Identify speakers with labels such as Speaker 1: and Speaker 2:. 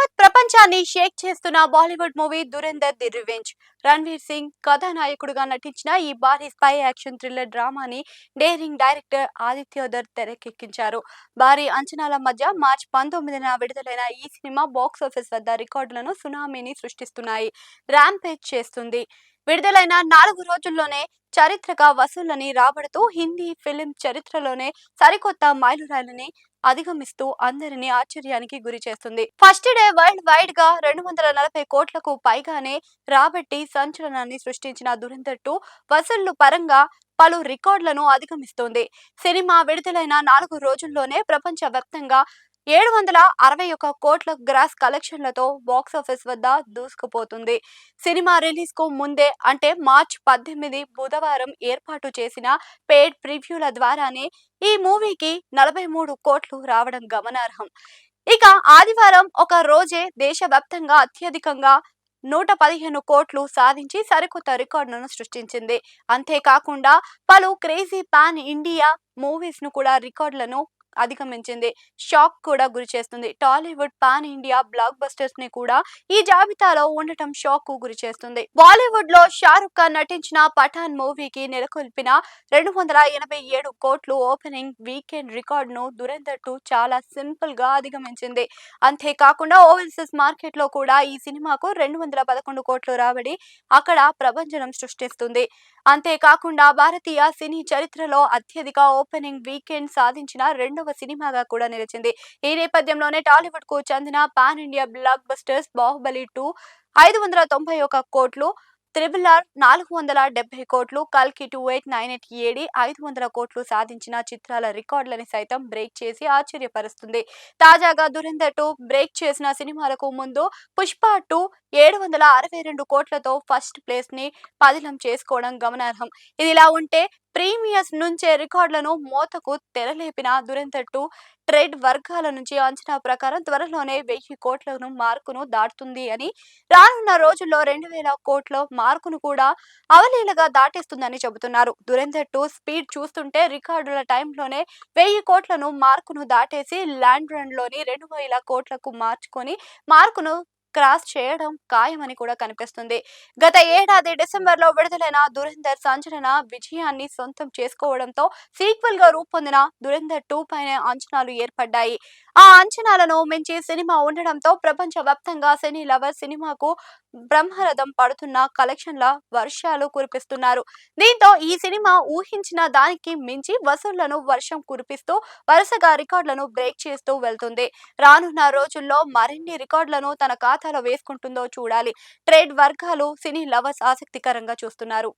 Speaker 1: యావత్ ప్రపంచాన్ని షేక్ చేస్తున్న Bollywood movie Dhurandhar the revenge. Ranveer Singh కథానాయకుడిగా నటించిన ఈ భారీ స్పై యాక్షన్ థ్రిల్లర్ డ్రామాని డేరింగ్ డైరెక్టర్ ఆదిత్య దర్ తెరకెక్కించారు. భారీ అంచనాల మధ్య మార్చి 19న విడుదలైన ఈ సినిమా బాక్సాఫీస్ వద్ద రికార్డులను సునామీని సృష్టిస్తున్నాయి. ర్యాంపేజ్ చేస్తుంది. విడుదలైన 4 రోజుల్లోనే చారిత్రక వసూళ్లని రాబడుతూ హిందీ ఫిలిం చరిత్రలోనే సరికొత్త మైలురాయిలని అధిగమిస్తూ అందరినీ ఆశ్చర్యానికి గురి చేస్తుంది. ఫస్ట్ డే వరల్డ్ వైడ్ గా 240 కోట్లకు పైగానే రాబట్టి సంచలనాన్ని సృష్టించిన దురంధర్ 2 వసూళ్లు పరంగా పలు రికార్డులను అధిగమిస్తోంది. సినిమా విడుదలైన 4 రోజుల్లోనే ప్రపంచ వ్యాప్తంగా 761 కోట్ల గ్రాస్ కలెక్షన్లతో బాక్సాఫీస్ వద్ద దూసుకుపోతుంది. సినిమా రిలీజ్ కు ముందే అంటే మార్చి 18 బుధవారం ఏర్పాటు చేసిన పెయిడ్ ప్రివ్యూల ద్వారానే ఈ మూవీకి 43 కోట్లు రావడం గమనార్హం. ఇక ఆదివారం ఒక రోజే దేశవ్యాప్తంగా అత్యధికంగా 115 కోట్లు సాధించి సరికొత్త రికార్డును సృష్టించింది. అంతేకాకుండా పలు క్రేజీ పాన్ ఇండియా మూవీస్ ను కూడా రికార్డులను అధిగమించింది. షాక్ కూడా గురి చేస్తుంది. Tollywood pan India black busters ని కూడా ఈ జాబితాలో ఉండటం షాక్ కు గురి చేస్తుంది. బాలీవుడ్ లో షారుఖ్ ఖాన్ నటించిన పఠాన్ మూవీకి నెలకొల్పిన 287 కోట్లు ఓపెనింగ్ వీకెండ్ రికార్డును దురేందర్ 2 చాలా సింపుల్ గా అధిగమించింది. అంతేకాకుండా ఓవర్సీస్ మార్కెట్ లో కూడా ఈ సినిమాకు 211 కోట్లు రాబడి అక్కడ ప్రభంజనం సృష్టిస్తుంది. అంతేకాకుండా భారతీయ సినీ చరిత్రలో అత్యధిక ఓపెనింగ్ వీకెండ్ సాధించిన రెండవ సినిమాగా కూడా నిలిచింది. ఈ నేపథ్యంలోనే టాలీవుడ్ కు చెందిన pan India black busters Baahubali 2 591 కోట్లు, త్రిబుల్ ఆర్ 470 కోట్లు, కల్కి 2898 ఏడి 500 కోట్లు సాధించిన చిత్రాల రికార్డులని సైతం బ్రేక్ చేసి ఆశ్చర్యపరుస్తుంది. తాజాగా దురేందర్ 2 బ్రేక్ చేసిన సినిమాలకు ముందు పుష్ప 2 762 కోట్లతో ఫస్ట్ ప్లేస్ ని పదిలం చేసుకోవడం గమనార్హం. ఇదిలా ఉంటే ప్రీమియస్ నుంచే రికార్డులను మోతకు తెరలేపిన దురేందర్ 2 ట్రేడ్ వర్గాల నుంచి అంచనా ప్రకారం త్వరలోనే 1000 కోట్లను మార్కును దాటుతుంది అని, రానున్న రోజుల్లో 2000 కోట్ల మార్కును కూడా అవలీలగా దాటేస్తుందని చెబుతున్నారు. దురేందర్ 2 స్పీడ్ చూస్తుంటే రికార్డుల టైంలోనే 1000 కోట్లను మార్కును దాటేసి ల్యాండ్ రన్ లోని 2000 కోట్లకు మార్చుకొని మార్కును క్రాస్ చేయడం ఖాయమని కూడా కనిపిస్తుంది. గత ఏడాది డిసెంబర్లో విడుదలైన దురేందర్ సంచలన విజయాన్ని సొంతం చేసుకోవడంతో సీక్వెల్ గా రూపొందిన దురేందర్ 2 పైన అంచనాలు ఏర్పడ్డాయి. ఆ అంచనాలను మించి సినిమా ఉండడంతో ప్రపంచ వ్యాప్తంగా సినీ లవర్ సినిమాకు బ్రహ్మరథం పడుతున్న కలెక్షన్ల వర్షాలు కురిపిస్తున్నారు. దీంతో ఈ సినిమా ఊహించిన దానికి మించి వసూళ్లను వర్షం కురిపిస్తూ వరుసగా రికార్డులను బ్రేక్ చేస్తూ వెళ్తుంది. రానున్న రోజుల్లో మరిన్ని రికార్డులను తన ఖాతాలో వేసుకుంటుందో చూడాలి. ట్రేడ్ వర్గాలు, సినీ లవర్స్ ఆసక్తికరంగా చూస్తున్నారు.